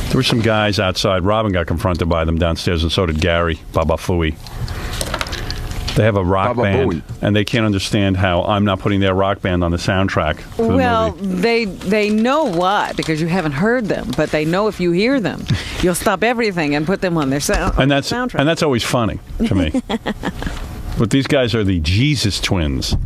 There were some guys outside. Robin got confronted by them downstairs, and so did Gary, Baba Fooey. They have a rock Baba band, Booey. and they can't understand how I'm not putting their rock band on the soundtrack for the Well, movie. they know why, because you haven't heard them, but they know if you hear them, you'll stop everything and put them on their soundtrack. And that's always funny to me. But these guys are the Jesus Twins.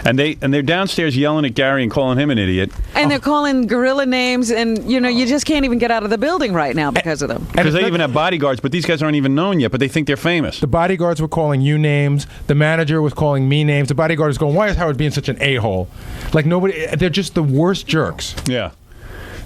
And they're downstairs yelling at Gary and calling him an idiot. And they're calling gorilla names, and you just can't even get out of the building right now because of them. Because they even have bodyguards, but these guys aren't even known yet, but they think they're famous. The bodyguards were calling you names. The manager was calling me names. The bodyguard was going, why is Howard being such an a-hole? Like, nobody, they're just the worst jerks. Yeah.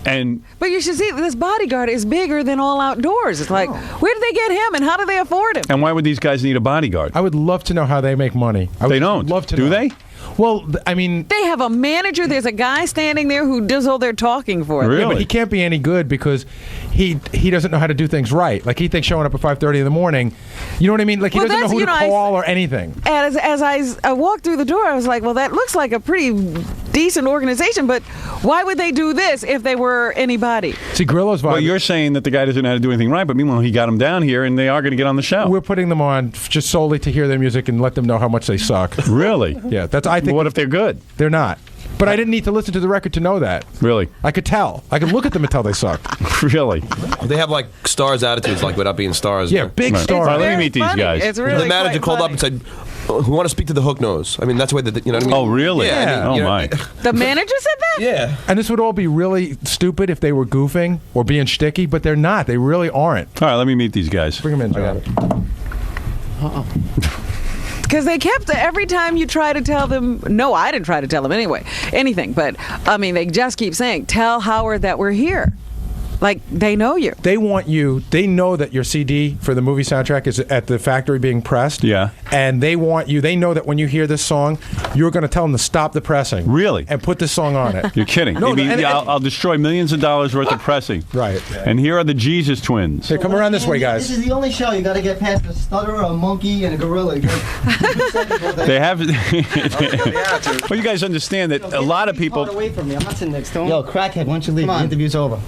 And But you should see, this bodyguard is bigger than All Outdoors. It's like, where did they get him, and how do they afford him? why would these guys need a bodyguard? I would love to know how they make money. They don't. Love to Do know. they? Well, I mean... They have a manager. There's a guy standing there who does all their talking for them. Yeah, but he can't be any good because he doesn't know how to do things right. Like, he thinks showing up at 5:30 in the morning, you know what I mean? Like, he Well, doesn't know that's- who to you know, call or anything. As I walked through the door, I was like, well, that looks like a pretty decent organization, but why would they do this if they were anybody? See, Grillo's vibe... Well, you're saying that the guy doesn't know how to do anything right, but meanwhile, he got them down here, and they are going to get on the show. We're putting them on just solely to hear their music and let them know how much they suck. Really? Yeah, that's... I think... Well, what if they're good? They're not. But I didn't need to listen to the record to know that. Really? I could tell. I could look at them and tell they suck. Really? They have like stars attitudes, like without being stars. Yeah, big Right. stars. All right, let me very meet these funny. guys. It's really The manager quite called up funny. and said, "Who want to speak to the hook nose?" I mean, that's the way that you know what I mean. Oh, really? Yeah. I mean, Oh, you know, my. The manager said that? Yeah. And this would all be really stupid if they were goofing or being shticky, but they're not. They really aren't. All right, let me meet these guys. Bring them in, John. Because they kept, every time you try to tell them, no, I didn't try to tell them anyway, anything, but, I mean, they just keep saying, tell Howard that we're here. Like, they know you. They want you. They know that your CD for the movie soundtrack is at the factory being pressed. Yeah. And they want you. They know that when you hear this song, you're going to tell them to stop the pressing. Really? And put this song on it. You're kidding. No, You mean, and- I'll destroy millions of dollars worth of pressing. Right. And here are the Jesus Twins. Here, come around this way, This guys. is the only show you got to get past a stutterer, a monkey, and a gorilla. They have. Well, you guys understand that a lot of people. away from me. I'm not sitting next to him. Yo, crackhead, why don't you leave? The interview's over.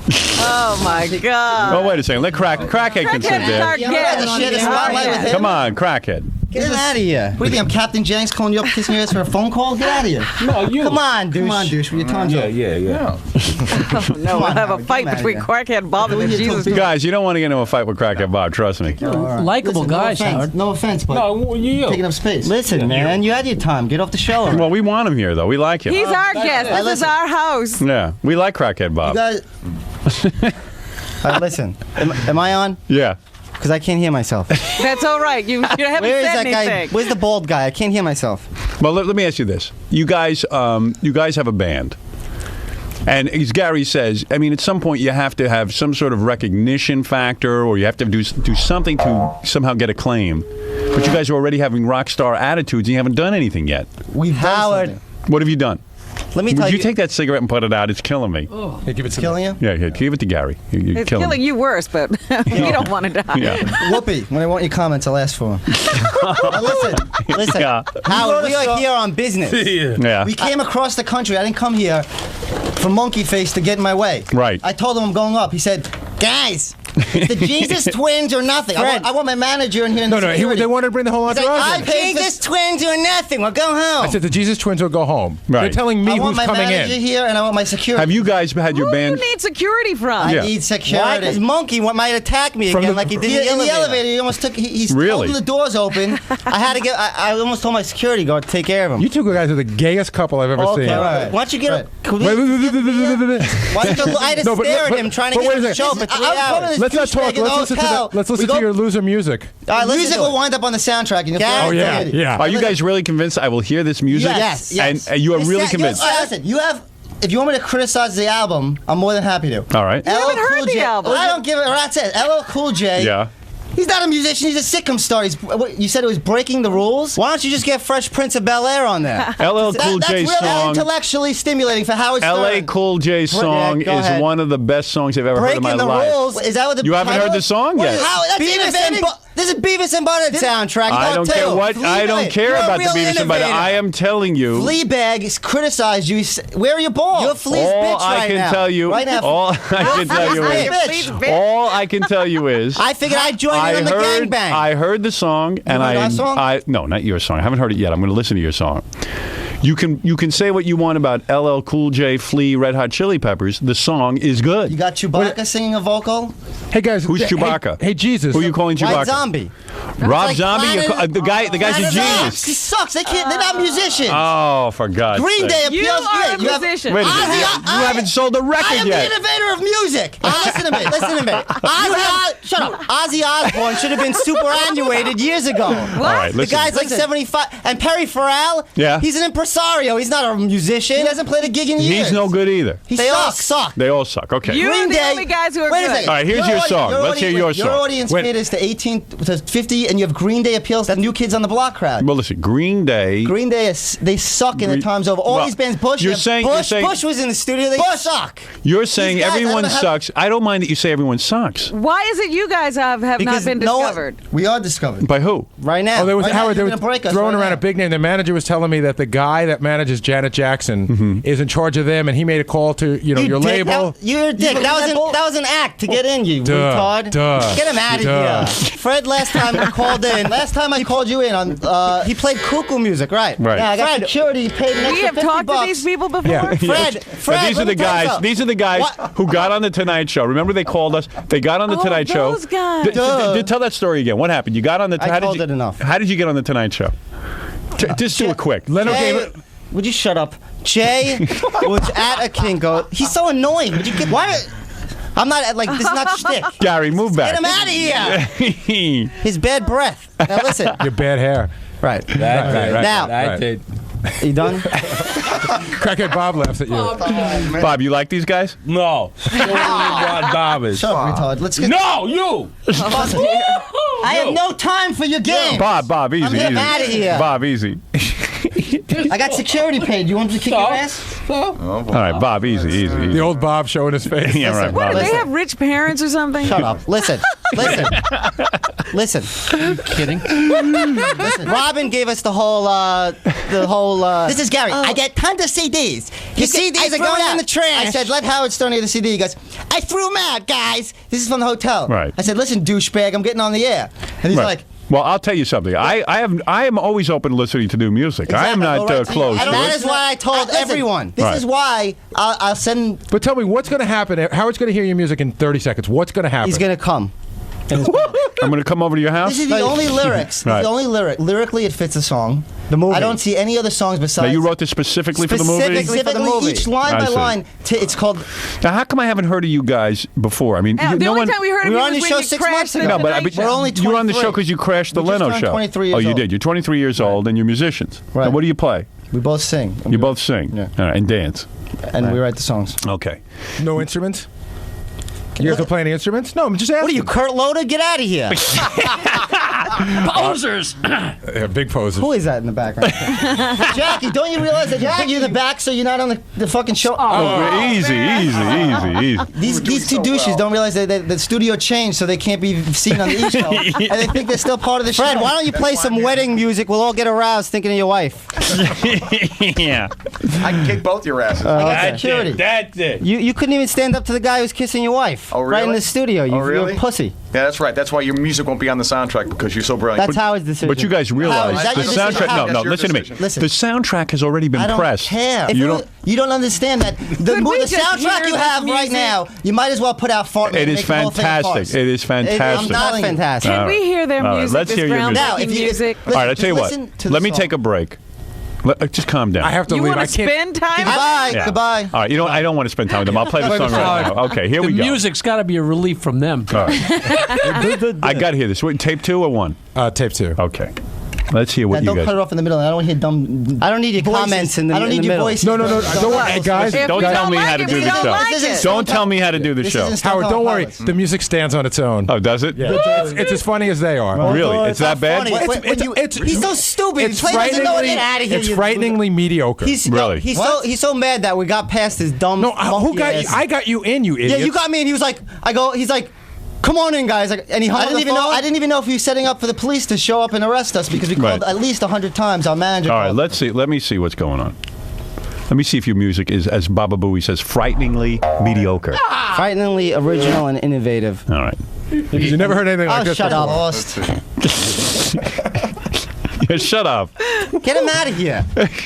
Oh, my God. Oh, wait a second. Let Crackhead can sit there. Yeah, I'm ready to share the spotlight with him. Come on, Crackhead. Get out of here. What do you think? I'm Captain Jennings calling you up, kissing your ass for a phone call? Get out of here. No, you. Come on, douche. Come on, douche. With your tongue out. Yeah. No, we'll have a Howard, fight get between outta Crackhead Bob and the Jesus. Guys, you don't want to get into a fight with Crackhead Bob. Trust me. Likable Listen, guys, no offense, Howard. No offense, but No, you. taking up space. Listen, man, you had your time. Get off the show. Well, we want him here, though. We like him. He's our guest. This is listen. our house. Yeah, we like Crackhead Bob. You guys. Listen, am I on? Yeah. Because I can't hear myself. That's all right. You haven't Where is said that guy? anything. Where's the bald guy? I can't hear myself. Well, let me ask you this: you guys have a band, and as Gary says, I mean, at some point you have to have some sort of recognition factor, or you have to do something to somehow get acclaim. But you guys are already having rock star attitudes, and you haven't done anything yet. We've Howard. What have you done? Let me tell Would you. you take that cigarette and put it out? It's killing me. Hey, give it to me. Killing you? Yeah, give it to Gary. You're It's killing killing me. you worse, but you don't want to die. Yeah. Whoopi, when I want your comments, I'll ask for them. Listen. Yeah. Howard, we are here on business. Yeah. We came across the country. I didn't come here for Monkey Face to get in my way. Right. I told him I'm going up. He said, guys, it's the Jesus Twins or nothing. I want my manager in here. No, they wanted to bring the whole He's like, entourage I in. paid Jesus Twins or nothing. Well, go home. I said the Jesus Twins will go home. Right. They're telling me I want who's my coming manager in. here, and I want my security. Have you guys had your Who do band? you need security from? I Yeah. need Why? security. Because Monkey might attack me From again the- like he did in in the elevator. He almost took. He's Really? holding the doors open. I had to get. I almost told my security guard to take care of him. You two guys are the gayest couple I've ever Okay, seen. all right. Why don't you get Right. a? Wait, wait, wait, wait, wait, wait, wait. Why don't you? I had to No, but- stare but- at him trying to but get wait a him to second. show up for 3 hours. Let's not talk. Let's listen to your loser music. All right, music will wind up on the soundtrack. And you'll Oh, yeah, yeah. Are you guys really convinced I will hear this music? Yes, yes. And you are really convinced? All right, listen, you have. If you want me to criticize the album, I'm more than happy to. All right. You haven't LL heard Cool the J- album. I don't give a rat's ass. LL Cool J. Yeah. He's not a musician. He's a sitcom star. You said it was breaking the rules. Why don't you just get Fresh Prince of Bel Air on there? LL Cool That's J really song. intellectually stimulating for Howard Stern. LA Cool J song go is ahead. one of the best songs I've ever heard in Breaking my the life. rules. Is that what the You haven't title heard the is? song What yet. is- How? That's Beavis and innovating. This is Beavis and Butthead soundtrack. I don't care what. I don't care about the Beavis and Butthead. I am telling you. Fleabag criticized you. Where are your balls? You're Flea's bitch I can tell you. Right now. All I can tell you is. All I can tell you is. I figured I'd join you in the gangbang. I heard the song, and heard our song? No, not your song. I haven't heard it yet. I'm going to listen to your song. You can say what you want about LL Cool J, Flea, Red Hot Chili Peppers. The song is good. You got Chewbacca singing a vocal? Hey guys, Who's Chewbacca? Hey Jesus, Who are you calling Chewbacca? White Zombie. Rob Like Zombie, Planet- the guy's a Planet genius. He sucks. They can't. They're not musicians. Oh, for God's Green sake. Day appeals. You are a You have- musician. Wait a minute. You haven't sold the I record am yet. the innovator of music. Listen to me. Listen to me. Shut up. Ozzy Osbourne should have been superannuated years ago. All right, The listen. guy's like 75. And Perry Farrell, Yeah. he's an impresario. He's not a musician. He hasn't played a gig in years. He's no good either. They all suck. They all suck. Okay. You Green are the Day- only guys who are Wait good. a second. All right, here's your song. Let's hear your song. Your audience Wait. caters to 18 to 50, and you have Green Day appeals to New Kids on the Block crowd. Well, listen. Green Day. Green Day, they suck in the times over. All Well, these bands, Bush, you're saying- you're Bush, saying- Bush was in the studio. They suck. You're saying These guys, I don't everyone know how- sucks. I don't mind that you say everyone sucks. Why is it you guys have not been discovered? We are discovered By who? right now. Oh, there was right now, Howard. They you're were gonna break us throwing right around now. a big name. The manager was telling me that the guy that manages Janet Jackson is in charge of them, and he made a call to your dick. label. You're a dick. That was an act to get in, you Duh, retard. duh, Get him out of duh. here. Fred, last time I called in. Last time I called you in on. He played cuckoo music, right? Right. Yeah, I got security. He paid an We extra have 50 talked bucks. to these people before. Yeah. Fred, Now, these let are the me tell you guys. something. These are the guys What? who got on the Tonight Show. Remember they called us. They got on the Oh, Tonight Show. those guys. Tell that story again. What happened? You got on the. I how did told you- it enough. How did you get on the Tonight Show? Just do it quick. Leno gave Jay, it. would you shut up? Jay was at a Kinko. He's so annoying. Would you get why? I'm not like this is not shtick. Gary, move back. Get him out of here. His bad breath. Now listen. Your bad hair. Right. Right. Now, Right. did. you done? Crackhead Bob laughs at you. Bob, you like these guys? No. Bob is. Shut up, retard. Let's get. No, you. I have no time for your game. Bob, easy. I'm getting easy. outta here. Bob, easy. I got security paid. You want me to kick your ass? All right, Bob, easy. The old Bob showing his face. Yeah, right, What, Bob. do they Listen. have rich parents or something? Shut up. Listen. Kidding? Listen. Robin gave us the whole. This is Gary. I get tons of CDs. Your CDs are going in the trash. I said, let Howard Stern hear the CD. He goes, I threw them out, guys. This is from the hotel. Right. I said, listen, douchebag, I'm getting on the air. And he's Right. like, Well, I'll tell you something. I am always open to listening to new music. I am exactly. not Well, right, closed to That it. is why I told everyone. This Right. is why I'll send. But tell me, what's going to happen? Howard's going to hear your music in 30 seconds. What's going to happen? He's gonna come. I'm going to come over to your house. This is the only lyrics. This Right. is the only lyric. Lyrically, it fits the song. The movie. I don't see any other songs besides. Now, you wrote this specifically for the movie? Specifically for the movie. Each line I by see. line. It's called. Now, how come I haven't heard of you guys before? I mean, The no only one. time we heard of We were you on was your when show you 6 crashed months the ago. No, but Tonight We're Show. only you were on the 23. show because you crashed the We just Leno turned show. 23 years you old. did. You're 23 years old and you're musicians. Right. Now, what do you play? We both sing. You both sing Yeah. All right, and dance. And we write the songs. Okay. No instruments? You guys are playing the instruments? No, I'm just asking. What are you, Kurt Loder? Get out of here. Posers. Yeah, big poses. Who is that in the background? Jackie, don't you realize that you put you in the back so you're not on the fucking show? Oh, easy. These two douches don't realize that the studio changed so they can't be seen on the E! show. And they think they're still part of the show. Fred, why don't you play some wedding music? We'll all get aroused thinking of your wife. Yeah. I can kick both your asses. Security. That's it. You couldn't even stand up to the guy who's kissing your wife. Oh, Right in really? the studio. You're really? a pussy. Yeah, that's right. That's why your music won't be on the soundtrack because you're so brilliant. That's Howard's decision. But you guys realize Howard, the is that your decision? soundtrack. No, That's no. your Listen to me. decision. Listen. The soundtrack has already been I don't pressed. care. You don't. understand that the Could we just soundtrack hear you this have right music? now. You might as well put out Fortnite. It and is make the whole thing a farce. fantastic. It is fantastic. I'm not fantastic. Can we hear their All right, music? let's this hear your music. Now, groundbreaking if you music. All right, I just tell you what. listen to the Let me song. take a break. Just calm down. I have to You leave. want I to can't. spend time? Goodbye. Yeah. Goodbye. All right, you know, I don't want to spend time with them. I'll play the song right now. Okay, here The we go. music's got to be a relief from them. All right. I got to hear this. Wait, tape 2 or 1? Tape 2. Okay. Let's hear what Don't you cut it guys. off in the middle. I don't hear dumb. I don't need your comments in the. I don't need your voice. No. Don't worry, hey, guys. If Don't you tell me like how to it, do we the don't show. like This it. is- Don't tell me how to do the This show. isn't Howard, don't worry. Pilots. The music stands on its own. Oh, does it? It's as funny as they are. Really? Oh, It's that not bad? funny. He's so stupid. It's He doesn't know it. Get out of here. It's you- frighteningly mediocre. He's Really? He's so mad that we got past his dumb. no, who monkey got you? ass. I got you in, you idiot. Yeah, you got me, and he was like, he's like, Come on in, guys. And he hung I didn't even know if he was setting up for the police to show up and arrest us because we called at least 100 times. Our manager. All right, let's see. Let me see what's going on. Let me see if your music is, as Baba Booey says, frighteningly mediocre. Frighteningly original and innovative. All right. Because you never heard anything like this. Shut up. Yeah, shut up. Get him out of here.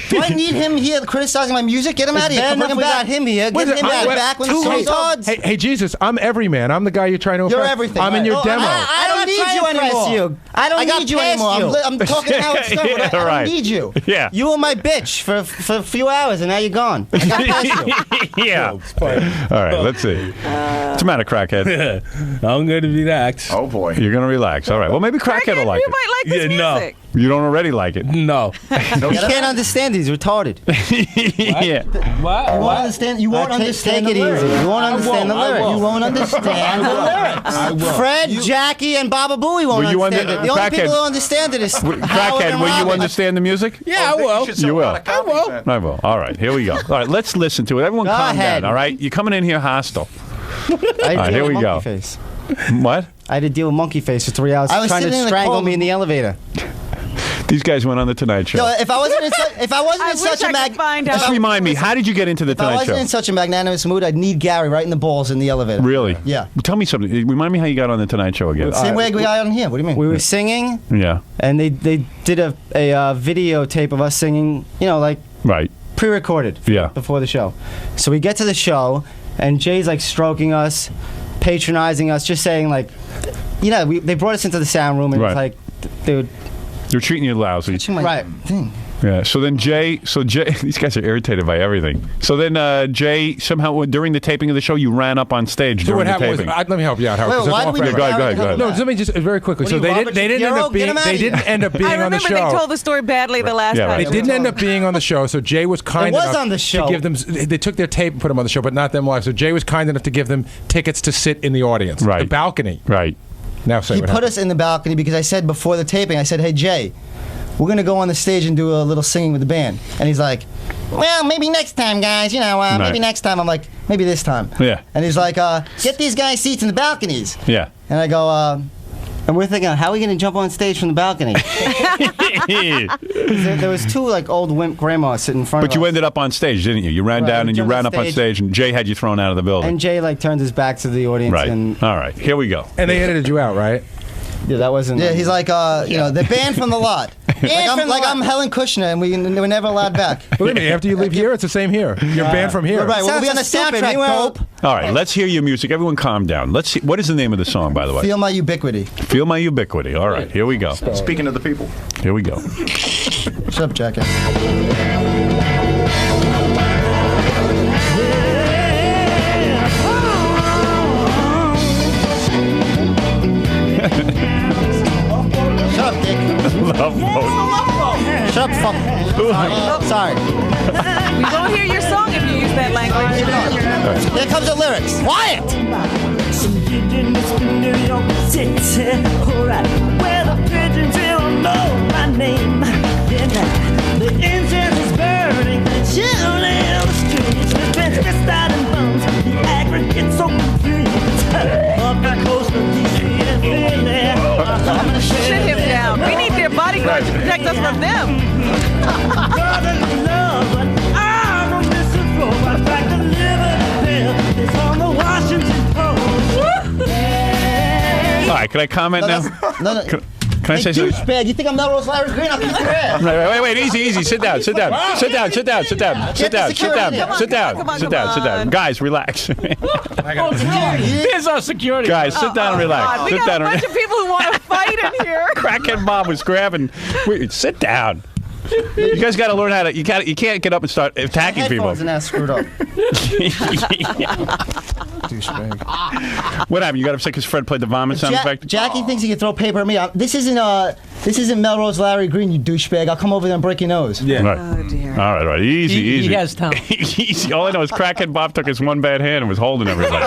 Do I need him here criticizing my music? Get him out of here. Bring him back. Him here. Get him back when the song's Hey, Jesus, I'm every man. I'm the guy you're trying to impress. You're everything. I'm in your demo. I don't need you anymore. I don't need you anymore. I'm talking to Howard Stern. I don't need you. Yeah. You were my bitch for a few hours, and now you're gone. I got past you. Yeah. All right, let's see. What's the matter, Crackhead? I'm going to relax. Oh boy. You're going to relax. All right. Well, maybe Crackhead will like you it. might like this music. You don't already like it. No. You can't understand. He's retarded. Yeah. What? You won't understand. You won't understand take the it lyrics. easy. You won't understand the I lyrics. won't. You won't understand the lyrics. I will. Fred, Jackie, and Baba Booey won't Will you understand it. The only people who understand it is Howard Crackhead, and will you Robin. understand the music? Yeah, I will. You will. I will. All right, here we go. All right, let's listen to it. Everyone Go calm ahead. down, all right? You're coming in here hostile. I right, here we go. Face. What? I had to deal with Monkey Face for 3 hours trying to strangle me in the elevator. These guys went on the Tonight Show. Yo, if I wasn't in such a Just remind me, how did you get into the if I Tonight wasn't Show? in such a magnanimous mood, I'd need Gary right in the balls in the elevator. Really? Yeah. Tell me something. Remind me how you got on the Tonight Show again. Same way we got on here. What do you mean? We were singing, Yeah. and they did a videotape of us singing, like Right. pre-recorded Yeah. before the show. So we get to the show, and Jay's like stroking us, patronizing us, just saying like, they brought us into the sound room, and Right. it's like, dude, They're treating you lousy. right thing. Yeah. So Jay, these guys are irritated by everything. So then Jay, somehow during the taping of the show, you ran up on stage So during what the happened was, taping. let me help you out, Howard. Wait, 'cause why that's did we all Yeah, fair. go ahead. No, let me just very quickly. What So are you, Robert they didn't end Shapiro? up Get being him outta they here. didn't end up being I on the remember they show. told the story badly the last Yeah, time. right. They didn't end up being on the show, so Jay was kind It was enough on the show. to give them. They took their tape and put them on the show, but not them live. So Jay was kind enough to give them tickets to sit in the audience, Right. the balcony. Right. Now say He what put happened. us in the balcony because I said before the taping, I said, hey, Jay, we're going to go on the stage and do a little singing with the band. And he's like, well, maybe next time, guys. Right. Maybe next time. I'm like, maybe this time. Yeah. And he's like, get these guys seats in the balconies. Yeah. And I go, and we're thinking, how are we going to jump on stage from the balcony? there was two like old wimp grandmas sitting in front of But us. you ended up on stage, didn't you? You ran Right, down we and you jumped ran on up on stage. stage, and Jay had you thrown out of the building. And Jay like turned his back to the audience. Right. And All right. Here we go. And they edited you out, right? yeah, that wasn't. Yeah, he's like, they're banned from the lot. I'm Helen Kushner, and we were never allowed back. Believe me, after you leave here, it's the same here. You're banned from here. Right, we'll be on the Sounds so soundtrack. stupid. Dope. All right. Let's hear your music. Everyone, calm down. Let's see. What is the name of the song, by the way? Feel my ubiquity. Feel My Ubiquity. All right. Here we go. Speaking to the people. Here we go. What's up, Jackie? Shut up, Dick. Love boat. Shut up, fuck. Sorry. We won't hear your song if you use that language. Here comes the lyrics. Quiet. New York City, alright, where the pigeons will know my name. Then the engine is burning, chilling on the streets, with pesticide and bones, the aggregate so complete. Up the coast of DC and Philly. Sit him down. We need their bodyguards to protect us from them. Brotherly love, but I don't miss a floor. I back to live it's on the Washington Post. All right. Can I comment now? No. Can I say something? Douchebag. You think I'm Melrose Larry Green? I'll kick your ass. Wait. Easy. Sit down. Sit down. Guys, relax. Here's our security. Guys, sit down and relax. God, we Sit got down a and bunch of people who want to fight in here. Crackhead Bob was grabbing. Wait, sit down. You guys got to learn how to. You can't get up and start attacking people. Headphones and ass screwed up. What happened? You got upset because Fred played the vomit sound effect? Jackie thinks he can throw paper at me. This isn't Melrose Larry Green, you douchebag. I'll come over there and break your nose. Yeah. Right. Oh, dear. All right. Easy. He has talent. Easy. All I know is Crackhead Bob took his one bad hand and was holding everybody.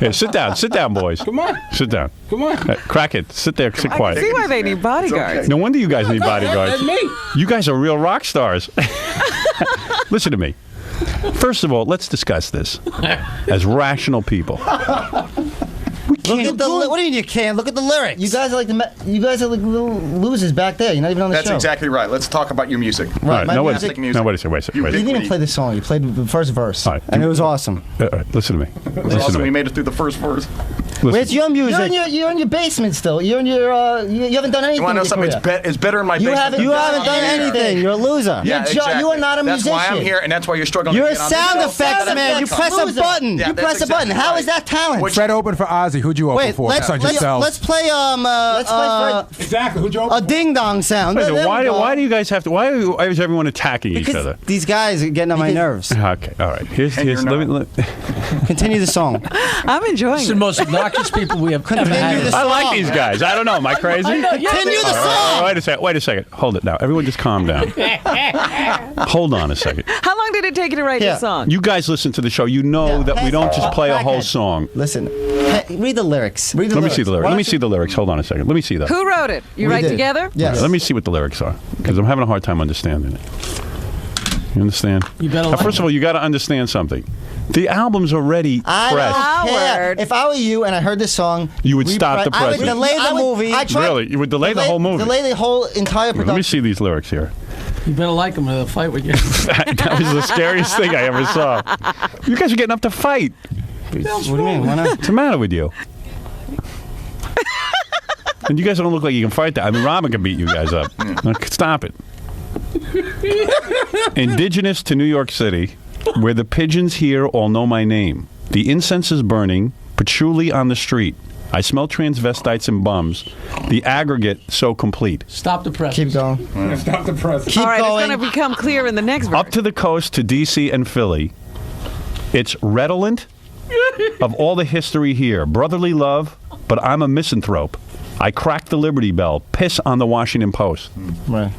Hey, sit down, boys. Come on. Sit down. Come on. Crackhead, sit there, sit I quiet. can see why they need bodyguards. No wonder you guys need bodyguards. That's me. You guys are real rock stars. Listen to me. First of all, let's discuss this as rational people. Look at the. What do you mean you can't? Look at the lyrics. You guys are like little losers back there. You're not even on the That's show. exactly right. Let's talk about your music. Right. No, wait a music. second. No, wait a second. You didn't even play the song. You played the first verse, All right. and it was awesome. Listen to me. Listen Also, to we me. made it through the first verse. Where's your music? You're in your basement still. You're in your. You haven't done anything. You want to know with something? your career. It's better in my You basement. haven't done anything. You're a loser. Yeah, exactly. You are not a musician. That's why I'm here, and that's why you're struggling. You're to a get on the sound show. effects man. You press a button. Yeah, You press a button. How is that talent? Fred opened for Ozzy. Who'd you open Wait, for? let's Besides yourself. play Fred. Exactly. Who'd you A open for? ding dong sound. Wait a minute, There we go. why do you guys have to? Why is everyone attacking each Because other? these guys are getting on my nerves. Okay, all right. Here's And you're let me. Continue the song. I'm enjoying It's the it. most obnoxious people we have ever had. I like these guys. I don't know. Am I crazy? Continue the song. Wait a second. Hold it now. Everyone just calm down. Hold on a second. How long did it take you to write Yeah. the song? You guys listen to the show. You know that we don't just play a whole song. Listen, read the lyrics. Read the Let me lyrics. see the lyrics. Let me see the lyrics. Hold on a second. Let me see that. Who wrote it? You We write did. together? Yes. Let me see what the lyrics are, because I'm having a hard time understanding it. You understand? You better Now, like first of all, you got to understand something. The album's already I pressed. don't care. Howard. If I were you and I heard this song, You would stop the I would pressing. delay the movie. Really? You would delay the whole movie? Delay the whole entire Let me production. see these lyrics here. You better like them or they'll fight with you. That was the scariest thing I ever saw. You guys are getting up to fight. What do you mean? Why not? What's the matter with you? And you guys don't look like you can fight that. I mean, Robin can beat you guys up. Look, stop it. Indigenous to New York City, where the pigeons here all know my name. The incense is burning, patchouli on the street. I smell transvestites and bums. The aggregate so complete. Stop the press. Keep going. Stop the press. Keep All right, going. it's going to become clear in the next verse. Up to the coast to D.C. and Philly. It's redolent of all the history here. Brotherly love, but I'm a misanthrope. I crack the Liberty Bell, piss on the Washington Post. Right.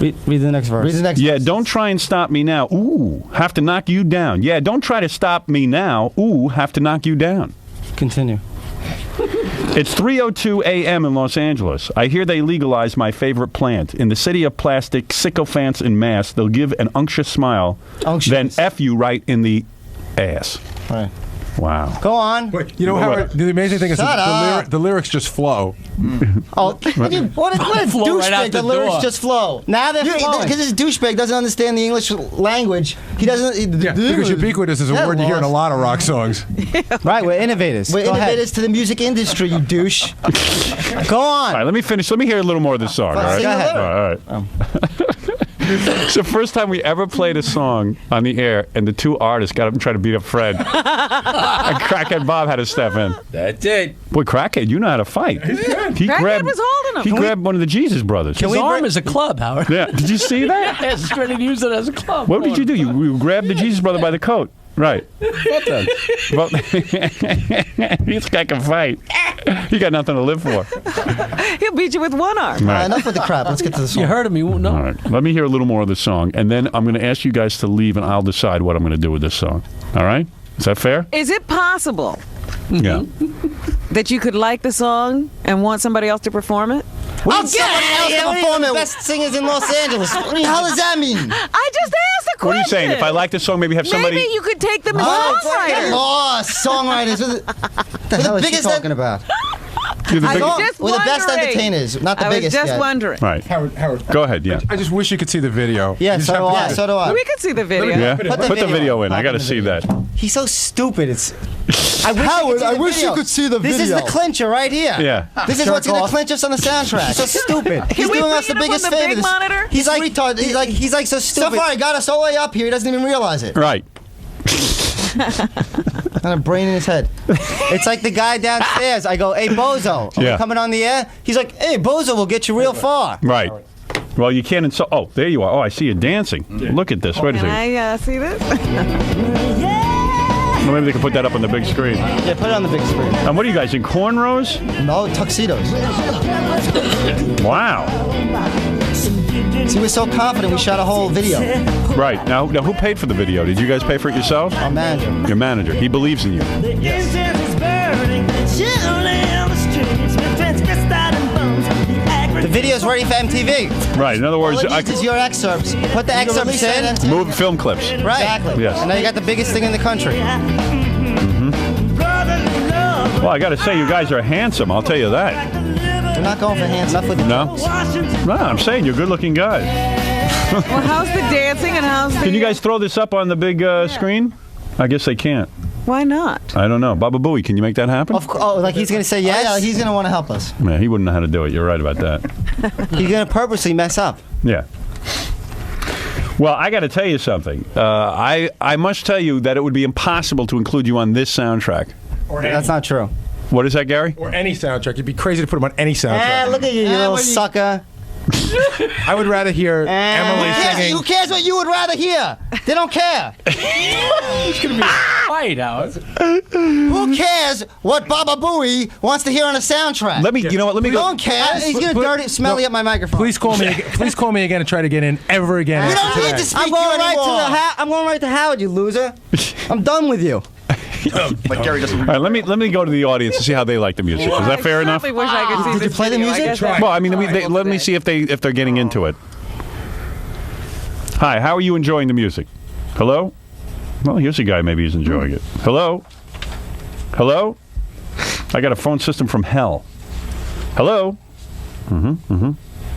Read the next verse. Read the next Yeah, verse. don't try and stop me now. Ooh, have to knock you down. Yeah, don't try to stop me now. Ooh, have to knock you down. Continue. It's 3:02 a.m. in Los Angeles. I hear they legalized my favorite plant. In the city of plastic, sycophants in mass, they'll give an unctuous smile, then F you right in the ass. Right. Wow. Go on. Wait, you know how the amazing thing is Shut up. the lyrics just flow. Oh, what a Flow right out douchebag. the The lyrics door. just flow. Now they're flowing. Because this douchebag doesn't understand the English language. He doesn't. Yeah, because ubiquitous is a Yeah, word you hear in a lost. lot of rock songs. Right, we're innovators. We're innovators to the music industry, you douche. Go on. All right, let me finish. Let me hear a little more of this song. All right. Sing a lyric. All right. It's the first time we ever played a song on the air, and the two artists got up and tried to beat up Fred. And Crackhead Bob had to step in. That's it. Boy, Crackhead, you know how to fight. He Crackhead was holding him. He grabbed one of the Jesus brothers. His arm is a club, Howard. Yeah. Did you see that? Yes, it's ready to use it as a club. What did you do? You grabbed the Jesus brother by the coat. Right. Well, this guy can fight. He got nothing to live for. He'll beat you with one arm. Right. Enough with the crap. Let's get to the song. You heard him. You won't know. All right. Let me hear a little more of the song, and then I'm going to ask you guys to leave, and I'll decide what I'm going to do with this song. All right? Is that fair? Is it possible Yeah. that you could like the song and want somebody else to perform it? I'll get else to perform it. Best singers in Los Angeles. What the hell does that mean? I just asked a question. What are you saying? If I like this song, maybe have somebody... Maybe you could take them as Get songwriters. lost. Songwriters. What the hell is she talking about? You're the I big- was just We're the best wondering. entertainers, not the I was biggest. just yet. wondering. Right. Howard, Go ahead, yeah. I just wish you could see the video. Yeah, You just so do have to- I. So do I. We could see the video. Yeah? Put the video in. I got to Put the see video. that. He's so stupid. It's. Howard, I wish you could see the This is video. the clincher right here. Yeah. This is what's going to clinch us on the soundtrack. He's so stupid. He's we doing bring us the it up on biggest the favor. big This- monitor? He's like retard. He's like so stupid. So far, he got us all the way up here. He doesn't even realize it. Right. Not a brain in his head. It's like the guy downstairs. I go, hey, Bozo, are we Yeah. coming on the air? He's like, hey, Bozo will get you real far. Right. Well, you can't insult... Oh, there you are. Oh, I see you dancing. Look at this. Wait a Can second. I see this? Well, maybe they can put that up on the big screen. Yeah, put it on the big screen. And what are you guys, in cornrows? No, tuxedos. Wow. See, we're so confident we shot a whole video. Right. Now, who paid for the video? Did you guys pay for it yourselves? Our manager. Your manager. He believes in you. The video's ready for MTV. Right. In other All words, it needs is your excerpts. Put the excerpts in. move film clips. Right. Yes. And now you got the biggest thing in the country. Well, I got to say, you guys are handsome. I'll tell you that. We're not going for hands. Enough with the No? No, I'm saying you're good-looking guys. Well, how's the dancing and how's the... Can you guys throw this up on the big screen? I guess they can't. Why not? I don't know. Baba Booey, can you make that happen? Oh, like he's going to say yes? Yeah, he's going to want to help us. Man, he wouldn't know how to do it. You're right about that. He's going to purposely mess up. Yeah. Well, I got to tell you something. I must tell you that it would be impossible to include you on this soundtrack. That's not true. What is that, Gary? Or any soundtrack. It'd be crazy to put him on any soundtrack. Look at you, you little sucker. I would rather hear Emily singing. Who cares what you would rather hear? They don't care. Quiet, Howard. Who cares what Baba Booey wants to hear on a soundtrack? Let me, you know what? Let me We go. don't care. He's going to dirty, smelly up my microphone. Please call me. Please call me again and try to get in ever again. We after don't need today. to speak to you anymore. I'm going right to Howard, you loser. I'm done with you. But Gary doesn't. All right, let me go to the audience and see how they like the music. Is that fair enough? I wish I could see Did you this play the video. I music? guess Try. Well, I mean, let me see if they're getting into it. Hi, how are you enjoying the music? Hello? Well, here's a guy. Maybe he's enjoying it. Hello? Hello? I got a phone system from hell. Hello?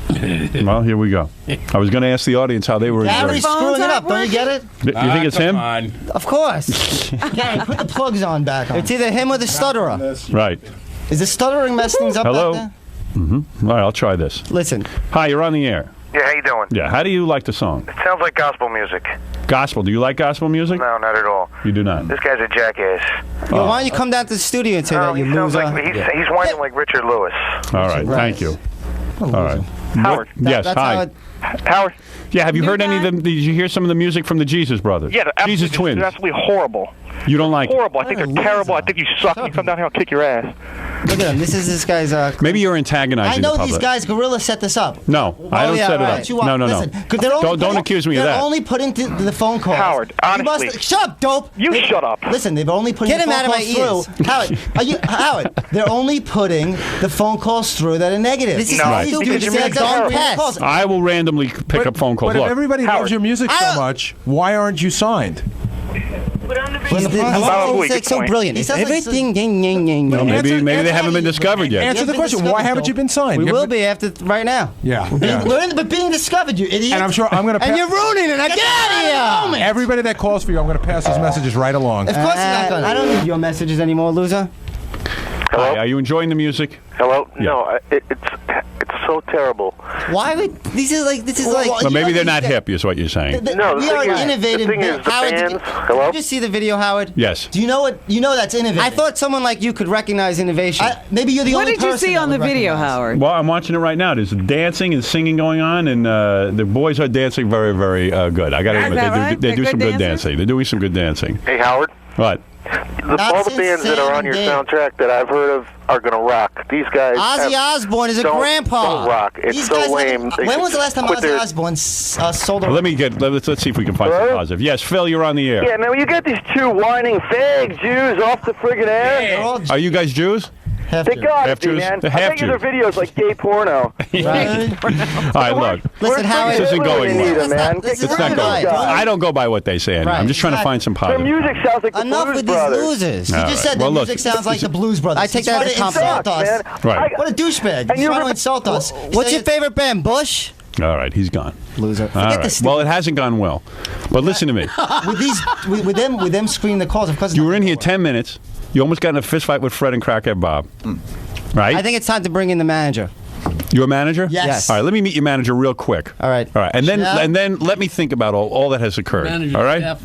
Well, here we go. I was going to ask the audience how they were enjoying Gary's it. screwing it up. Don't you get it? You think it's him? Of course. Gary, put the plugs on back on. It's either him or the stutterer. Right. Is the stuttering mess things up Hello? back All right, I'll try this. there? Listen. Hi, you're on the air. Yeah, how you doing? Yeah, how do you like the song? It sounds like gospel music. Gospel. Do you like gospel music? No, not at all. You do not. This guy's a jackass. Yo, why don't you come down to the studio and say No, that, you he sounds loser? like he's whining like Richard Lewis. All right, thank you. All right. Howard. Yes, That's hi. how it- Howard. Yeah, have you heard any of them? Did you hear some of the music from the Jesus Brothers? Yeah, they're Jesus absolutely, Twins. they're absolutely horrible. You don't like it? Horrible. I think they're terrible. I think you suck. You come down here, I'll kick your ass. Look at him. This guy's. Maybe you're antagonizing I know the public. these guys. Gorilla set this up. No, I don't set it right. up. You No. Listen, 'cause they're only Don't accuse me of they're that. only putting the phone calls. Howard, honestly. Shut up, dope. You shut up. Listen, they've only putting Get the him phone out of my calls through. Howard, they're only putting the phone calls through that are negative. This is No, stupid. because your It's music's like terrible. don't test. I will randomly pick up phone calls. But if Look, everybody Howard. loves your music so much, why aren't you signed? He's Baba Booey, like good so point. brilliant. He sounds like Everything, yang, yang, yang, well, yang. maybe they haven't been discovered yet. Answer the been question. Why discovered, haven't you been signed? We You will haven't- be after right now. Yeah. We're being discovered, you idiot. And I'm sure I'm going to. And you're ruining it. Now get out of here. Everybody that calls for you, I'm going to pass those messages right along. Of course he's not gonna. I don't need your messages anymore, loser. Hello? Hi, are you enjoying the music? Hello? Yeah. No, it's so terrible. Why would this is like Well, maybe they're not hip, is what you're saying. No, we the are thing is- innovative. the thing is, the Howard, bands- did Hello? you just see the video, Howard? Yes. Do you know what? You know that's innovative. I thought someone like you could recognize innovation. Maybe you're the What only did you person see that on the would video, recognize. Howard? Well, I'm watching it right now. There's dancing and singing going on, and the boys are dancing very, very good. I got to Is admit, that right? they They're do good some good dancers? dancing. They're doing some good dancing. Hey, Howard. What? All the bands that are on your soundtrack that I've heard of are going to rock. These guys. Ozzy Osbourne is a don't- grandpa. don't rock. It's These so guys lame. They When was the last time quit Ozzy their- Osbourne sold a? Well, let's see if we can find some Hello? positive. Yes, Phil, you're on the air. Yeah, man, you got these two whining fag Jews off the friggin' air. They're all Are you guys Jews? They got Half to be, Jews? man. They're I half bet you their Jews. videos like gay porno. Right? All right, look. Listen, Howard. This isn't going well. Either, man. This is It's not right. going. I don't go by what they say. Anyway. Right, I'm just trying to find some Their positive. music sounds like the Enough Blues with Brothers. these losers. All He just right. said Well, the look, music sounds like the Blues Brothers. I take He's that trying as a to insult compliment. us. Right. What a douchebag. And He's you trying to rip- insult us. What's your favorite band, Bush? All right, he's gone. Loser. All Forget right. this. Well, it hasn't gone well. But listen to me. with them screening the calls. Of course, You were in here 10 minutes. You almost got in a fist fight with Fred and Crackhead Bob. Right? I think it's time to bring in the manager. You're a manager? Yes. All right, let me meet your manager real quick. All right. All right. And then Yeah. and then let me think about all that has occurred. Manager all right? Jeff.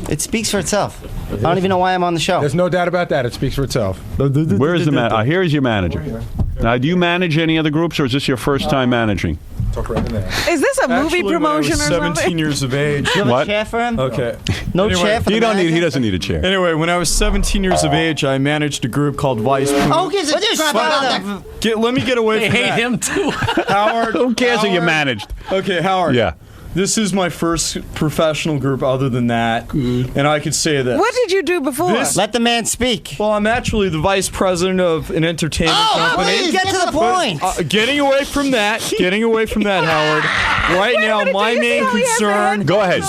It speaks for itself. I don't even know why I'm on the show. There's no doubt about that. It speaks for itself. Where is the man? Here is your manager. Now, do you manage any other groups, or is this your first time managing? Talk right in there. Is this a movie promotion or 17 something? years of age. You have What? a chair for him? Okay. No Anyway, chair for He the don't need. He manager? doesn't need a chair. Anyway, when I was 17 years of age, I managed a group called Vice. Oh, who gives a crap about that? Let me get away They from hate that. him too. Howard. Who cares who you Howard. managed? Okay, Howard. Yeah. This is my first professional group other than that. And I could say this. What did you do before? This- Let the man speak. Well, I'm actually the vice president of an entertainment company. Please, get to the point. Getting away from that, Howard. Right now, my main concern. Go ahead.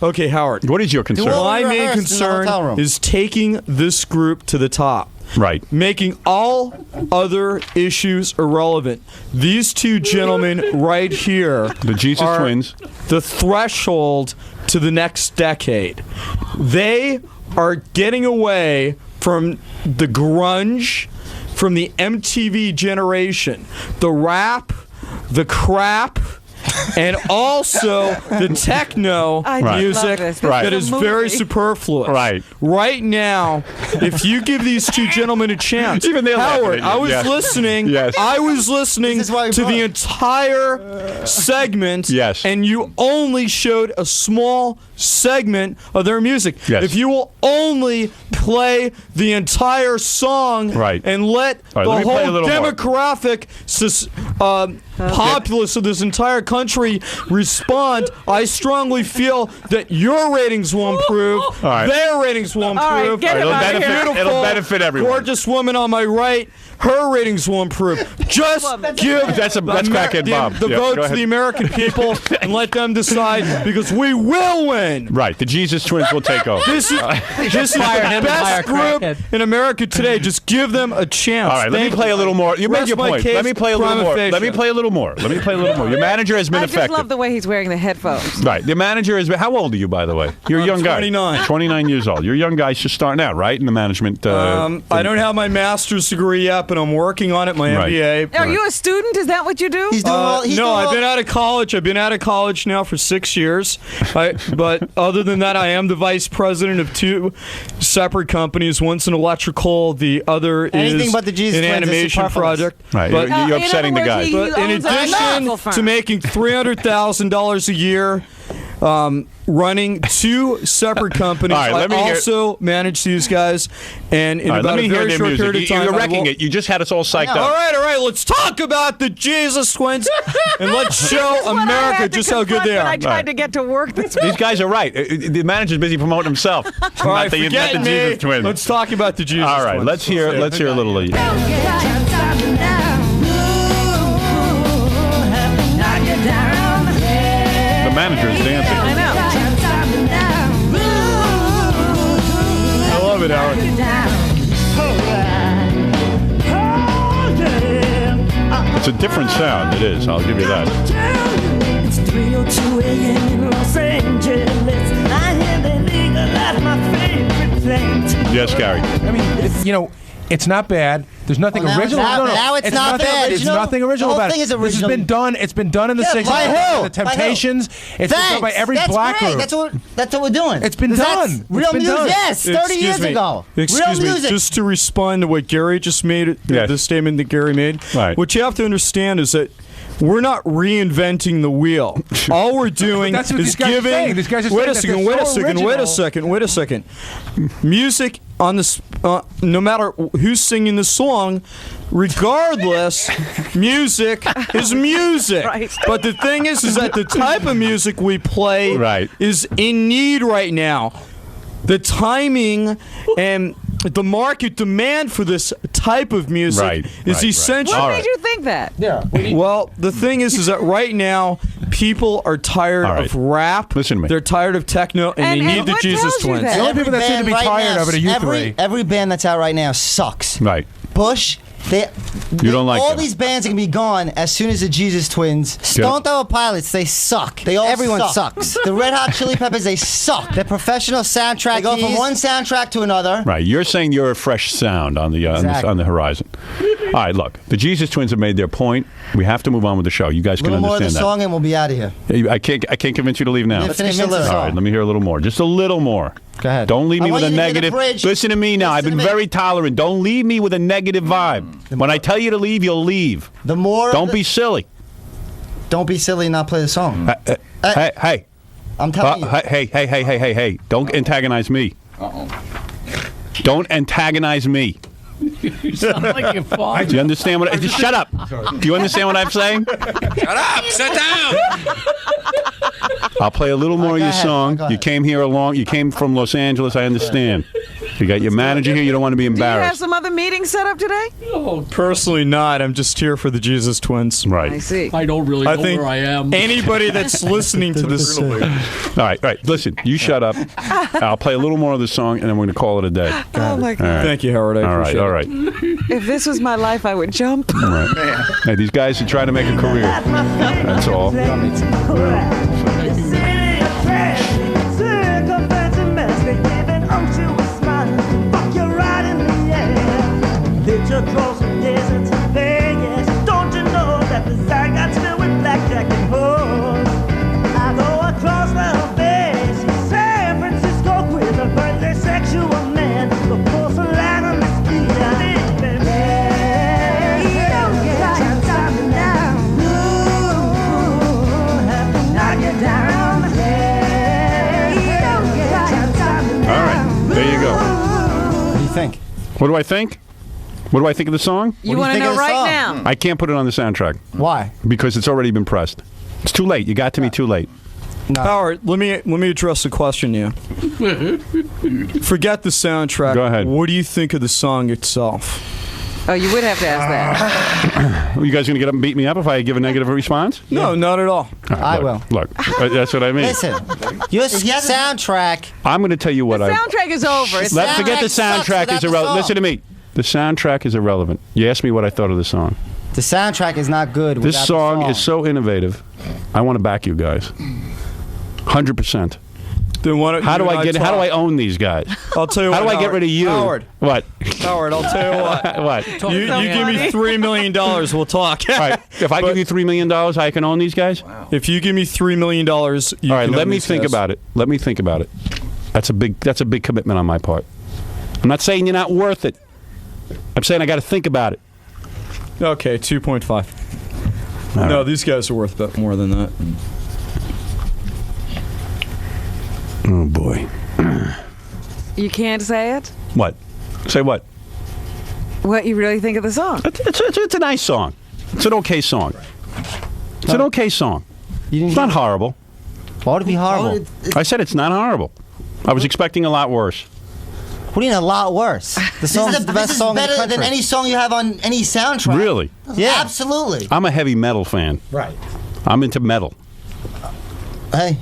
Okay, Howard. What is your concern? well, My we main rehearsed in the hotel concern room. is taking this group to the top. Right. Making all other issues irrelevant. These two gentlemen right here, the Jesus are Twins, the threshold to the next decade. They are getting away from the grunge, from the MTV generation, the rap, the crap, and also the techno music that is very superfluous. Right now, if you give these two gentlemen a chance, even Howard, I was listening. Yes. I was listening to the entire segment, and you only showed a small segment of their music. Yes. If you will only play the entire song and let the let me play a whole little more. demographic populace of this entire country respond, I strongly feel that your ratings will improve, their ratings will improve. It'll benefit everyone. Gorgeous woman on my right, her ratings will improve. Just give that's crackhead Bob. the vote to the American people and let them decide, because we will win. Right, the Jesus Twins will take over. This is the best group in America today. Just give them a chance. All right, let me play a little more. You made your point. Let me play a little more. Let me play a little more. Your manager has been I effective. just love the way he's wearing the headphones. Right, the manager has been. How old are you, by the way? You're a young guy. 29. 29 years old. You're a young guy just starting out, right, in the management. I don't have my master's degree yet, but I'm working on it. My MBA. Are you a student? Is that what you do? No, I've been out of college. I've been out of college now for 6 years. But other than that, I am the vice president of two separate companies. One's an electrical, the other is but the Jesus an Twins is animation superfluous. project. Right, But you're upsetting the guy. But in addition to making $300,000 a year, running two separate companies, I also manage these guys, and in about a very short period of time, you're wrecking it. You just had us all psyched up. All right, let's talk about the Jesus Twins, and let's show America just how good they are. I tried to get to work this These guys are right. The manager's busy promoting himself. All right, not the forget me. Jesus Twins. Let's talk about the Jesus All right, Twins. let's hear a little of you. The manager is dancing. I know. I love it, Howard. It's a different sound. It is. I'll give you that. It's 3:02 a.m. in Los Angeles. I hear they legalize my favorite plant. Yes, Gary. I mean, it's not bad. There's nothing Well, now original. it's not- now it's not nothing, bad. It's Original? nothing original The whole about thing it. is This original. has been done. It's been done in the 60s. by who? The By Temptations. It's been done by every That's black great. group. That's what we're doing. It's been That's done. Real It's been music. done. Yes, 30 years ago. Excuse Real me. music. Just to respond to what Gary just made, the statement that Gary made. Right. What you have to understand is that we're not reinventing the wheel. All we're doing That's what is these guys are saying. giving. These guys are Wait saying a that second. they're Wait a so second. Wait a original. second. Wait a second. Music on this, no matter who's singing the song, regardless, music is music. Right. But the thing is that the type of music we play is in need right now. The timing and the market demand for this type of music is essential. What made you think that? Yeah. Well, the thing is that right now people are tired of rap. Listen to me. They're tired of techno, and they need the what Jesus tells you Twins. that? The only people that seem to Band be right tired now, of it are you three. Every band that's out right now sucks. Right. Bush, You don't like all them. these bands are gonna be gone as soon as the Jesus Twins. Stone Temple Pilots, they suck. Everyone sucks. The Red Hot Chili Peppers, they suck. They're professional soundtrack. They go from one soundtrack to another. Right. You're saying you're a fresh sound on the on the horizon. All right. Look, the Jesus Twins have made their point. We have to move on with the show. You guys A can little more of the understand song and we'll be out of here. that. I can't convince you to leave now. Yeah, finish the lyrics. All right. Let me hear a little more. Just a little more. Go ahead. Don't leave me I with want a you to hear the negative. bridge. Listen to me now. I've been very tolerant. Don't leave me with a negative vibe. When I tell you to leave, you'll leave. The more. Don't be silly. Don't be silly and not play the song. Hey. I'm telling you. Hey. Don't antagonize me. Don't antagonize me. You sound like your father. Do you understand what? Just shut up. Do you understand what I'm saying? Shut up! Sit down! I'll play a little more of your ahead. song. Go You ahead. came here along. You came from Los Angeles. I understand. You got your manager here. You don't want to be Do you have embarrassed. some other meetings set up today? Oh, personally not. I'm just here for the Jesus Twins. Right. I see. I don't really I know think where I am. anybody that's listening to this. All right. Listen, you shut up. I'll play a little more of the song, and then we're going to call it a day. Oh my God! All right. Thank you, Howard. I appreciate it. All right. If this was my life, I would jump. All right. Hey, these guys are trying to make a career. That's all. Across the desert to Vegas. Don't you know that the side got filled with blackjack and hoes? I go across the bay, San Francisco with a burly sexual man. The porcelain on the street. All right. There you go. What do you think? What do I think? What do I think of the song? You want to know right now? I can't put it on the soundtrack. Why? Because it's already been pressed. It's too late. You got to me too late. No. Howard, let me address the question to you. Forget the soundtrack. Go ahead. What do you think of the song itself? Oh, you would have to ask that. Are you guys going to get up and beat me up if I give a negative response? No, not at all. I will. Look, that's what I mean. Listen, your soundtrack. I'm going to tell you what The soundtrack is over. It's Let's forget the sucks soundtrack without is the irrelevant. song. Listen to me. The soundtrack is irrelevant. You asked me what I thought of the song. The soundtrack is not good. This without song the is so innovative. I want to back you guys. 100%. Then How do I own these guys? I'll tell you How what. do I get rid of you? Howard. What? Howard, I'll tell you what. What? You give me $3 million, we'll talk. All right. If I give you $3 million, I can own these guys? If you give me $3 million, you All right, can let own me these think guys. about it. Let me think about it. That's a big commitment on my part. I'm not saying you're not worth it. I'm saying I got to think about it. Okay, 2.5. No, right. these guys are worth a bit more than that. Oh boy. You can't say it? What? Say what? What you really think of the song? It's a nice song. It's an okay song. It's an okay song. It's not horrible. Why would it be horrible? I said it's not horrible. I was expecting a lot worse. What do you mean a lot worse? The song's the best song in the better country. than any song you have on any soundtrack. Really? Yeah. Absolutely. I'm a heavy metal fan. Right. I'm into metal. Hey,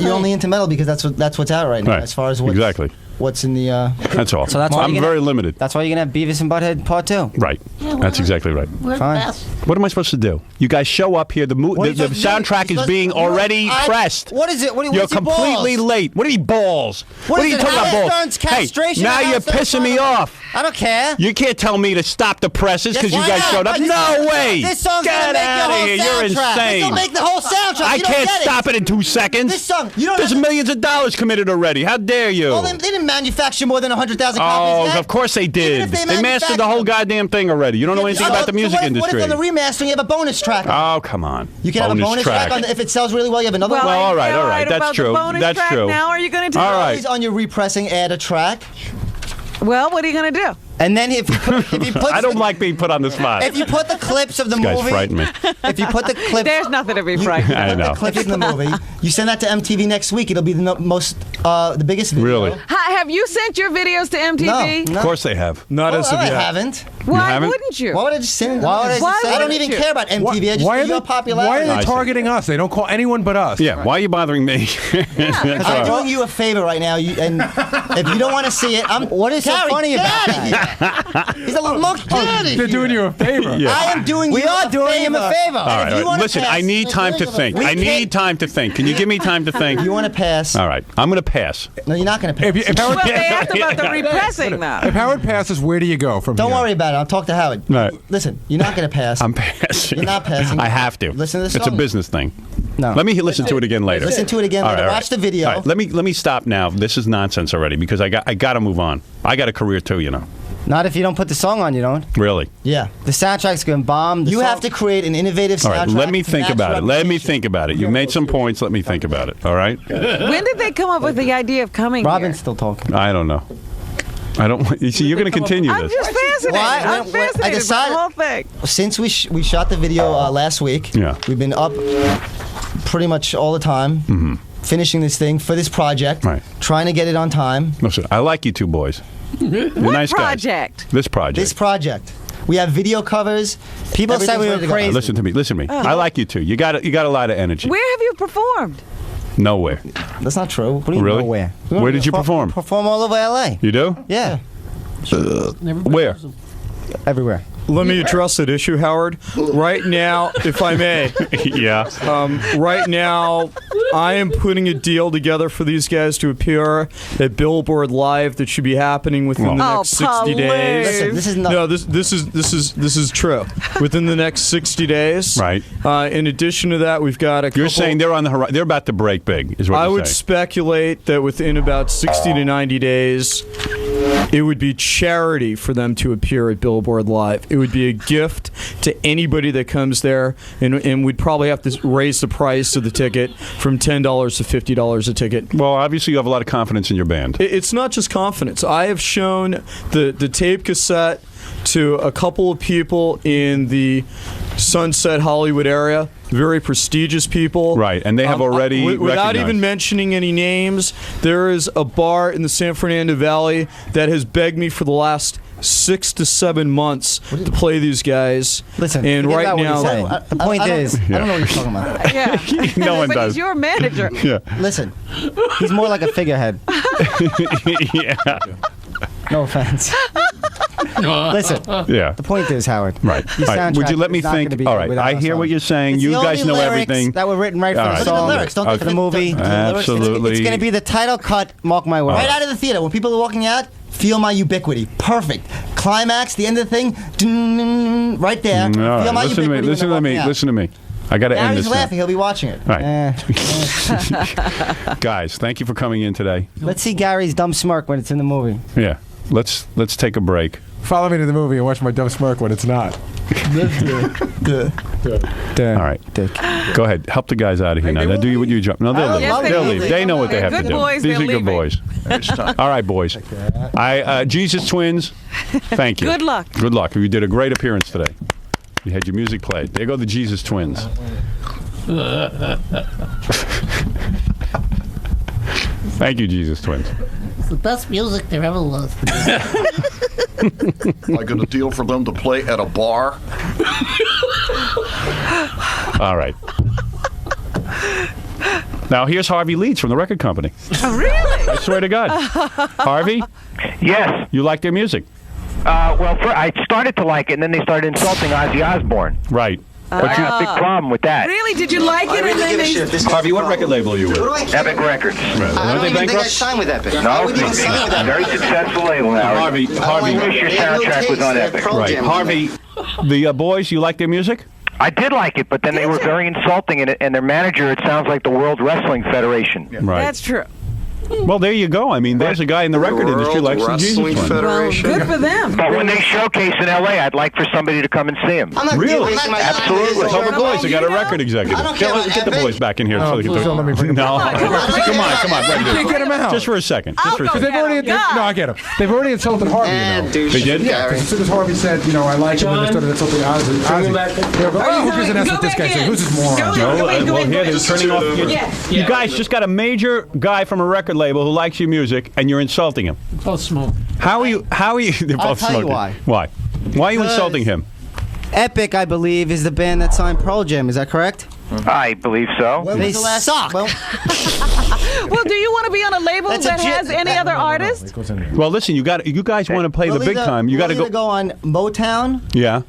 you're only into metal because that's what's out right now. Right. As far as what's in the. That's all. So that's why I'm you're gonna- very limited. That's why you're gonna have Beavis and Butthead Part 2. Right. That's exactly right. Fine. What am I supposed to do? You guys show up here. The soundtrack is being already pressed. What is it? You're what's he completely balls? late. What are you balls? What are is you it, talking about, Howard balls? Stern's castration Hey, now and you're Howard Stern's pissing me trying to- off. I don't care. You can't tell me to stop the presses because Yes, you why guys not? showed up. No way. This song's Get gonna make out your of whole here. soundtrack. You're insane. This'll make the whole soundtrack. I You don't can't get stop it in 2 seconds. This song, you don't. There's millions of dollars committed already. How dare you? Well, they didn't manufacture more than 100,000 copies. Oh, of course they did. Even if They mastered the whole goddamn thing already. You don't know anything about the music industry. What if on the remastering you have a bonus track? Oh, come on. You can have a bonus track on if it sells really well. You have another Well, one. all right, I all right. That's about true. The bonus That's track true. Now, are you going to do? All it? right. Always on your repressing, add a track. Well, what are you going to do? And then if you put I don't like being put on the spot. if you put the clips of the This guy's movie, frightened me. if you put the clips, There's nothing to be frightened. I know. the clips in the movie, you send that to MTV next week. It'll be the biggest video. Really? Have you sent your videos to MTV? No. Of course they have. Not Well, as of I yet. haven't. Why haven't? wouldn't you? Why would I just send it? Why would I just send I don't it? even care about MTV. I just Why are your they? Why popularity. are I they see. targeting us? They don't call anyone but us. Yeah, why are you bothering me? That's I'm all. doing you a favor right now, and if you don't want to see it, What is so Gary, funny get about out of here. He's a little monkey. Get out of They're here. doing you a favor. Yeah. I am doing We you are a doing favor. him a favor. All right, If you all right. wanna Listen, pass, I need time to think. I need time to think. Can you give me time to think? You want to pass? All right, I'm going to pass. No, you're not going to pass. If Howard, Well, they asked about the repressing, though. if Howard passes, where do you go from Don't here? worry about it. I'll talk to Howard. All right. Listen, you're not going to pass. I'm passing. You're not passing. I have to. Listen to the It's a song. business thing. No. Let me listen to it again later. Listen to it again All later. right, all Watch the video. All right, let me stop now. This is nonsense already because I got to move on. I got a career too, you know. Not if you don't put the song on, you don't. Really. Yeah. The soundtrack's going to bomb. You have to create an innovative All soundtrack. right, let me to think match about it. Let me reputation. think about it. You've made some points. Let me think about it. All right. When did they come up with the idea of coming Robin's here? still talking. I don't know. I don't. You see, you're going to continue I'm this. just fascinated. Well, I I'm fascinated by decided- the whole thing. Since we shot the video last week, Yeah. we've been up pretty much all the time. finishing this thing for this project. Right. Trying to get it on time. Listen, I like you two boys. You're What nice project? guys. This project. This project. We have video covers. People said we were crazy. Listen to me. Listen to me. I like you two. You got a lot of energy. Where have you performed? Nowhere. That's not true. What do you Really? know where? Where did you perform? Perform all over LA. You do? Yeah. Where? Everywhere. Let me address that issue, Howard. Right now, if I may. Yeah. Right now, I am putting a deal together for these guys to appear at Billboard Live that should be happening within the next 60 days. Listen, this is not. No, this is true. Within the next 60 days. Right. In addition to that, we've got a couple. You're saying they're on the horizon. They're about to break big, is what I you're would saying. speculate that within about 60 to 90 days, it would be charity for them to appear at Billboard Live. It would be a gift to anybody that comes there, and we'd probably have to raise the price of the ticket from $10 to $50 a ticket. Well, obviously you have a lot of confidence in your band. It's not just confidence. I have shown the tape cassette to a couple of people in the Sunset Hollywood area, very prestigious people. Right, and they have already without recognized. even mentioning any names, there is a bar in the San Fernando Valley that has begged me for the last 6 to 7 months to play these guys. Listen, and forget right about what now, you're saying. The point is, I don't know what you're talking about. Yeah. No one but does. he's your manager. Yeah. Listen, he's more like a figurehead. Yeah. No offense. Listen. Yeah. The point is, Howard. Right. Your All right. Would you soundtrack let me is not think? gonna be All good right. without I us hear on what it. you're saying. It's You the guys only know lyrics everything. that were written right for All the right. song. Good. Lyrics, don't think for the Okay. movie. Absolutely. It's going to be the title cut. Mark my words. Right out of the theater, when people are walking out, feel my ubiquity. Perfect. Climax, the end of the thing, ding, right there. All Feel right. my Listen to me. ubiquity. Listen to me. Listen to me. I got to end Gary's this now. laughing. He'll be watching it. Right. Guys, thank you for coming in today. Let's see Gary's dumb smirk when it's in the movie. Yeah. Let's take a break. Follow me to the movie and watch my dumb smirk when it's not. All right. Go ahead. Help the guys out of here now. Now do what you jump. No, they'll leave. Yes, They'll leave. They know what they have to Good do. boys, These they're are good leaving. boys. All right, boys. Jesus Twins, thank you. Good luck. Good luck. You did a great appearance today. You had your music played. There go the Jesus Twins. Thank you, Jesus Twins. It's the best music there ever was. I got a deal for them to play at a bar. All right. Now here's Harvey Leeds from the record company. Oh, really? I swear to God. Harvey? Yes. You like their music? I started to like it, and then they started insulting Ozzy Osbourne. Right. I got a big problem with that. Really? Did you like it? And then they... Harvey, what record label are you with? Epic Records. Aren't they bankrupt? signed with Epic. No, very successful label now. Harvey, I wish your soundtrack was on Epic. Right. Harvey, the boys, you like their music? I did like it, but then they were very insulting, and their manager, it sounds like the World Wrestling Federation. Right. That's true. Well, there you go. I mean, there's a guy in the record industry likes the Jesus Twins. Well, good for them. But when they showcase in L.A., I'd like for somebody to come and see them. Really? Absolutely. Tell the boys, they got a record executive. Get the boys back in here. so they can please don't let me bring them No. back. Come on. You can't get them out. Just for a second. Just for a I'll go second. They've already, Yeah. no, I get them. They've already insulted Harvey, you know. They did? Yeah, because as soon as Harvey said, I like him, and they started insulting Ozzy. They go, oh, who gives an S what this guy said? Who's this moron? No, well, here they're turning off. You guys just got a major guy from a record label who likes your music, and you're insulting him. Both smoke. How are you? They're both tell you smoking. why. Why? Why are you insulting him? Epic, I believe, is the band that signed Pearl Jam. Is that correct? I believe so. They suck. Well, do you want to be on a label That's that a has any other artist? Well, listen, you guys want to play the big time. You got to We'll either go on Motown. Yeah.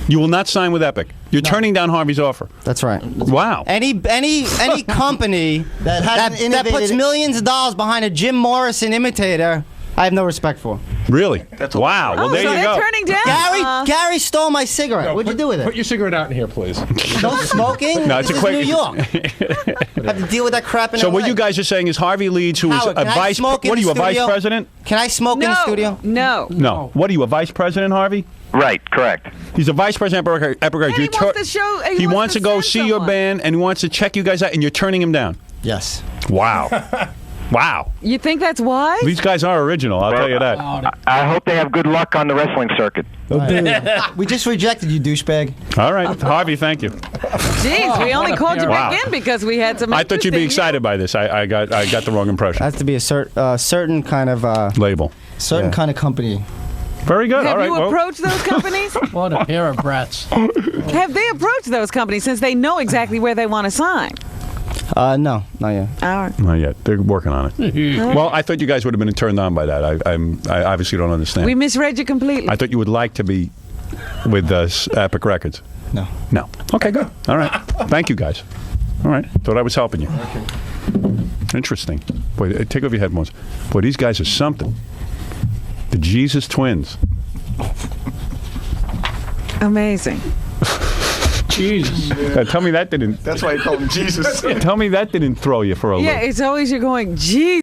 You will not sign with Epic. You're turning down Harvey's offer. That's right. Wow. Any company that puts millions of dollars behind a Jim Morrison imitator, I have no respect for. Really? Wow. Well, there so you they're go. turning down. Gary stole my cigarette. What'd you do with it? Put your cigarette out in here, please. No smoking? No, it's this a quick. is New York. I have to deal with that crap in So LA. what you guys are saying is Harvey Leeds, who is Howard, a can I vice. smoke in What are the you, a vice studio? president? Can I smoke in the studio? No. No. What are you, a vice president, Harvey? Right, correct. He's a vice president of Epic Records. And he wants to show. He wants to go see your band, and he wants to check you guys out, and you're turning him down. Yes. Wow. Wow. You think that's why? These guys are original, I'll tell you that. I hope they have good luck on the wrestling circuit. We just rejected you, douchebag. All right, Harvey, thank you. Jeez, we only called you back in because we had some. I thought you'd be excited by this. I got the wrong impression. Has to be a certain kind of label. Certain kind of company. Very good. Have All right. you approached those companies? What a pair of brats. Have they approached those companies since they know exactly where they want to sign? No, not yet. All right. Not yet. They're working on it. Well, I thought you guys would have been turned on by that. I obviously don't understand. We misread you completely. I thought you would like to be with Epic Records. No. No. Okay, good. All right. Thank you, guys. All right. Thought I was helping you. Okay. Interesting. Boy, take off your headphones. Boy, these guys are something. The Jesus Twins. Amazing. Jesus. Tell me that didn't. That's why you call him Jesus. Tell me that didn't throw you for a loop. Yeah, it's always you're going, geez.